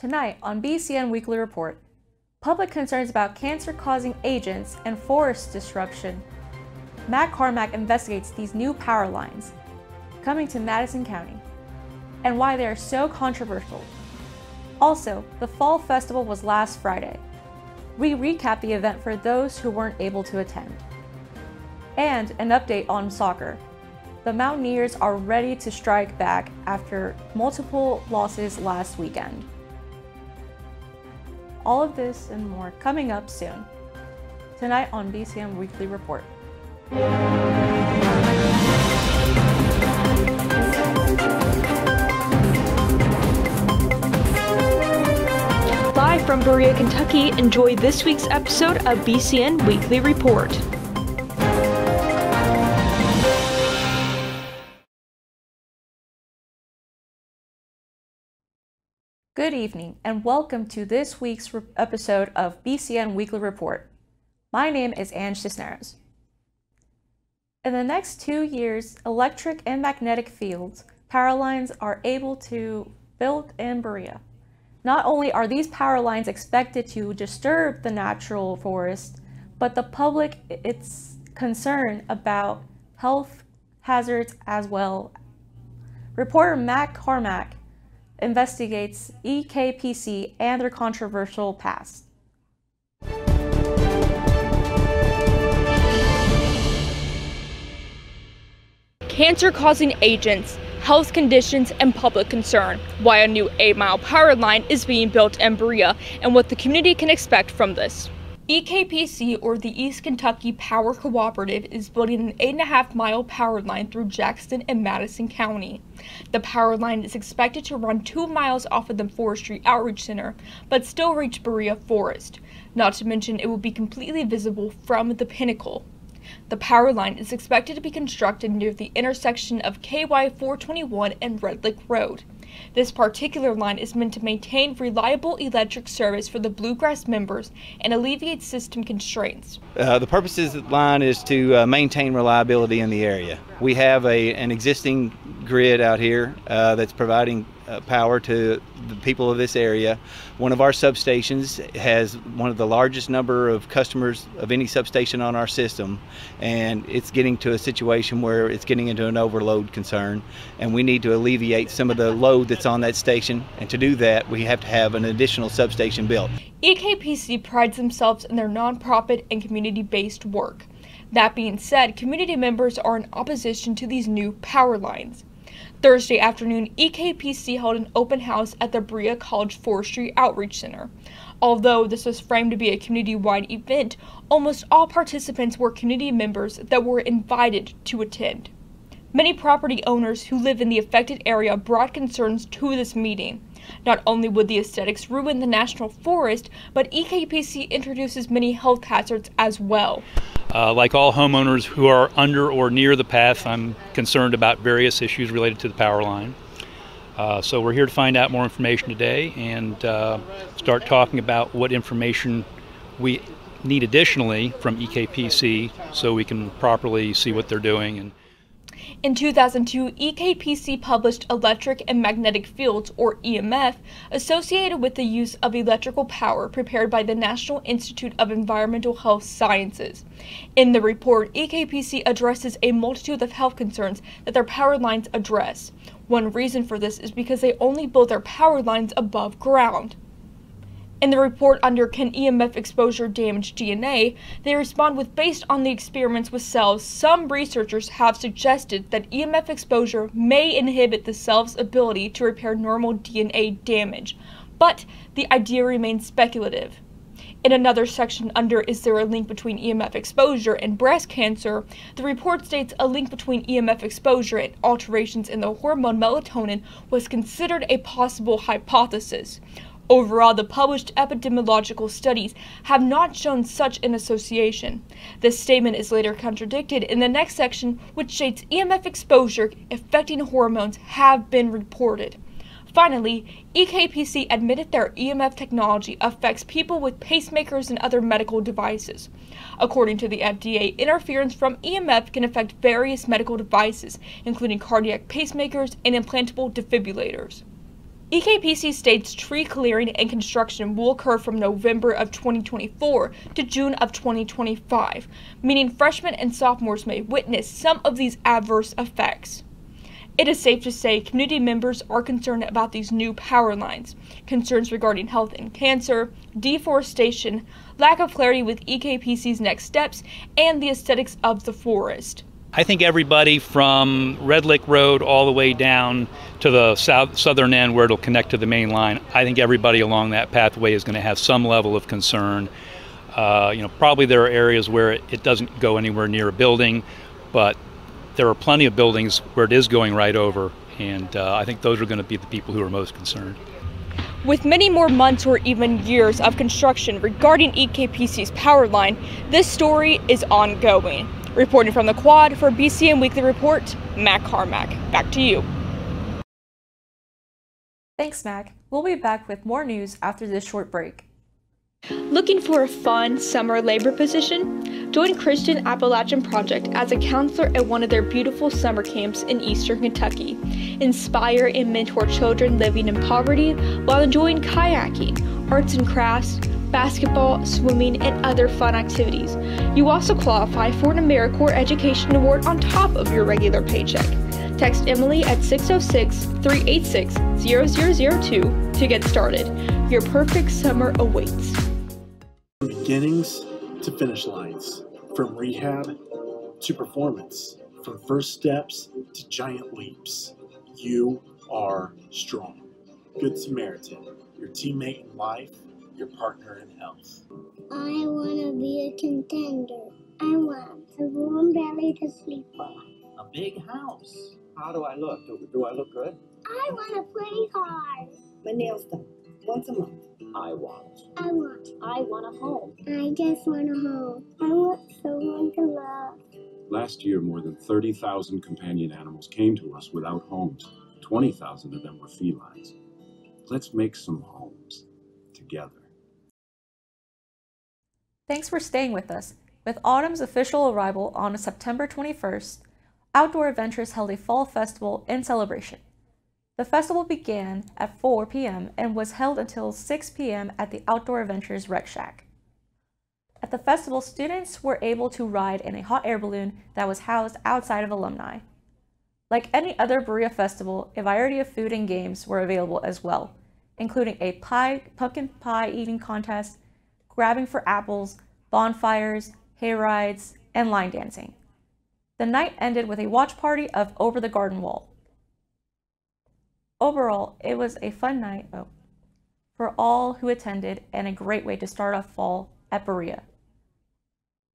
Tonight on BCN Weekly Report, public concerns about cancer-causing agents and forest disruption. Matt Carmack investigates these new power lines coming to Madison County and why they are so controversial. Also, the Fall Festival was last Friday. We recap the event for those who weren't able to attend. And an update on soccer. The Mountaineers are ready to strike back after multiple losses last weekend. All of this and more coming up soon. Tonight on BCN Weekly Report. Live from Berea, Kentucky, enjoy this week's episode of BCN Weekly Report. Good evening and welcome to this week's episode of BCN Weekly Report. My name is Ange Cisneros. In the next 2 years, electric and magnetic fields power lines are able to build in Berea. Not only are these power lines expected to disturb the natural forest, but the public is concerned about health hazards as well. Reporter Matt Carmack investigates EKPC and their controversial past. Cancer-causing agents, health conditions, and public concern. Why a new 8-mile power line is being built in Berea and what the community can expect from this. EKPC, or the East Kentucky Power Cooperative, is building an 8.5-mile power line through Jackson and Madison County. The power line is expected to run 2 miles off of the Forestry Outreach Center, but still reach Berea Forest. Not to mention, it will be completely visible from the pinnacle. The power line is expected to be constructed near the intersection of KY 421 and Red Lake Road. This particular line is meant to maintain reliable electric service for the Bluegrass members and alleviate system constraints. The purpose of the line is to maintain reliability in the area. We have an existing grid out here that's providing power to the people of this area. One of our substations has one of the largest number of customers of any substation on our system, and it's getting to a situation where it's getting into an overload concern, and we need to alleviate some of the load that's on that station, and to do that we have to have an additional substation built. EKPC prides themselves in their nonprofit and community-based work. That being said, community members are in opposition to these new power lines. Thursday afternoon, EKPC held an open house at the BereaCollege Forestry Outreach Center. Although this was framed to be a community-wide event, almost all participants were community members that were invited to attend. Many property owners who live in the affected area brought concerns to this meeting. Not only would the aesthetics ruin the national forest, but EKPC introduces many health hazards as well. Like all homeowners who are under or near the path, I'm concerned about various issues related to the power line. So we're here to find out more information today and start talking about what information we need additionally from EKPC so we can properly see what they're doing. In 2002, EKPC published Electric and Magnetic Fields, or EMF, associated with the use of electrical power prepared by the National Institute of Environmental Health Sciences. In the report, EKPC addresses a multitude of health concerns that their power lines address. One reason for this is because they only build their power lines above ground. In the report under Can EMF Exposure Damage DNA, they respond with, based on the experiments with cells, some researchers have suggested that EMF exposure may inhibit the cell's ability to repair normal DNA damage, but the idea remains speculative. In another section under Is there a link between EMF exposure and breast cancer, the report states a link between EMF exposure and alterations in the hormone melatonin was considered a possible hypothesis. Overall, the published epidemiological studies have not shown such an association. This statement is later contradicted in the next section, which states EMF exposure affecting hormones have been reported. Finally, EKPC admitted their EMF technology affects people with pacemakers and other medical devices. According to the FDA, interference from EMF can affect various medical devices, including cardiac pacemakers and implantable defibrillators. EKPC states tree clearing and construction will occur from November of 2024 to June of 2025, meaning freshmen and sophomores may witness some of these adverse effects. It is safe to say community members are concerned about these new power lines, concerns regarding health and cancer, deforestation, lack of clarity with EKPC's next steps, and the aesthetics of the forest. I think everybody from Red Lick Road all the way down to the southern end where it'll connect to the main line, I think everybody along that pathway is going to have some level of concern. Probably there are areas where it doesn't go anywhere near a building, but there are plenty of buildings where it is going right over, and I think those are going to be the people who are most concerned. With many more months or even years of construction regarding EKPC's power line, this story is ongoing. Reporting from the Quad for BCN Weekly Report, Mac Carmack. Back to you. Thanks, Mac. We'll be back with more news after this short break. Looking for a fun summer labor position? Join Christian Appalachian Project as a counselor at one of their beautiful summer camps in eastern Kentucky. Inspire and mentor children living in poverty while enjoying kayaking, arts and crafts, basketball, swimming, and other fun activities. You also qualify for an AmeriCorps Education Award on top of your regular paycheck. Text Emily at 606-386-0002 to get started. Your perfect summer awaits. From beginnings to finish lines, from rehab to performance, from first steps to giant leaps, you are strong. Good Samaritan, your teammate in life, your partner in health. I want to be a contender. I want a warm belly to sleep on. A big house. How do I look? Do I look good? I want to play hard. My nails done once a month. I want a home. I just want a home. I want someone to love. Last year, more than 30,000 companion animals came to us without homes. 20,000 of them were felines. Let's make some homes together. Thanks for staying with us. With autumn's official arrival on September 21st, Outdoor Adventures held a fall festival in celebration. The festival began at 4 p.m. and was held until 6 p.m. at the Outdoor Adventures Rec Shack. At the festival, students were able to ride in a hot air balloon that was housed outside of alumni. Like any other Berea festival, a variety of food and games were available as well, including a pumpkin pie eating contest, grabbing for apples, bonfires, hay rides, and line dancing. The night ended with a watch party of Over the Garden Wall. Overall, it was a fun night for all who attended and a great way to start off fall at Berea.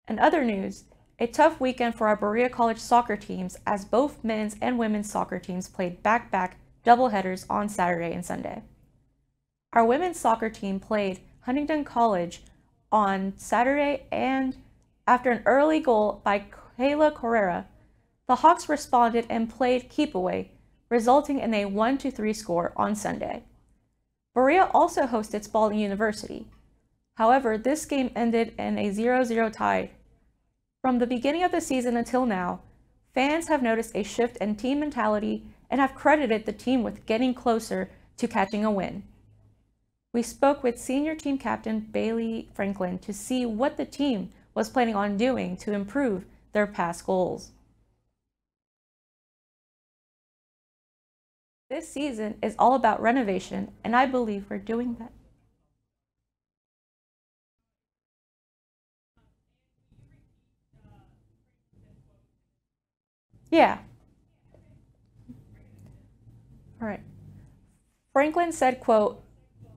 In other news, a tough weekend for our BereaCollege soccer teams as both men's and women's soccer teams played back-to-back doubleheaders on Saturday and Sunday. Our women's soccer team played Huntington College on Saturday, and after an early goal by Kayla Correra, the Hawks responded and played keep away, resulting in a 1-3 score on Sunday. Berea also hosted Spalding University. However, this game ended in a 0-0 tie. From the beginning of the season until now, fans have noticed a shift in team mentality and have credited the team with getting closer to catching a win. We spoke with senior team captain Bailey Franklin to see what the team was planning on doing to improve their past goals. This season is all about renovation, and I believe we're doing that. Yeah. All right. Franklin said, quote,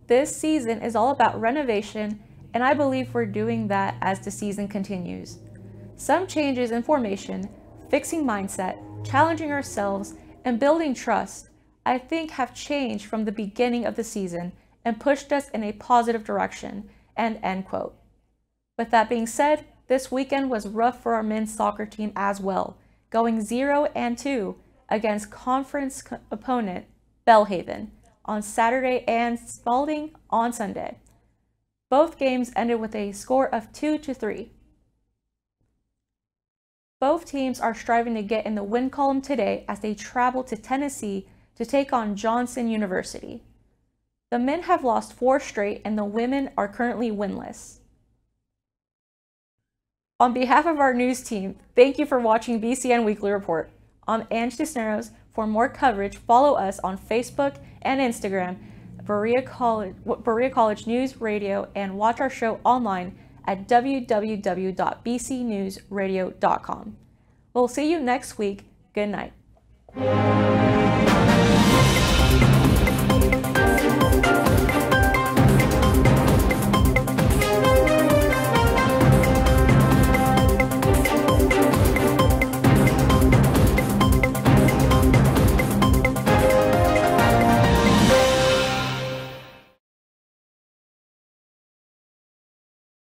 "This season is all about renovation, and I believe we're doing that as the season continues. Some changes in formation, fixing mindset, challenging ourselves, and building trust, I think have changed from the beginning of the season and pushed us in a positive direction," and end quote. With that being said, this weekend was rough for our men's soccer team as well, going 0-2 against conference opponent Belhaven on Saturday and Spalding on Sunday. Both games ended with a score of 2-3. Both teams are striving to get in the win column today as they travel to Tennessee to take on Johnson University. The men have lost 4 straight and the women are currently winless. On behalf of our news team, thank you for watching BCN Weekly Report. I'm Ange Cisneros. For more coverage, follow us on Facebook and Instagram, BereaCollege News Radio, and watch our show online at www.bcnewsradio.com. We'll see you next week. Good night.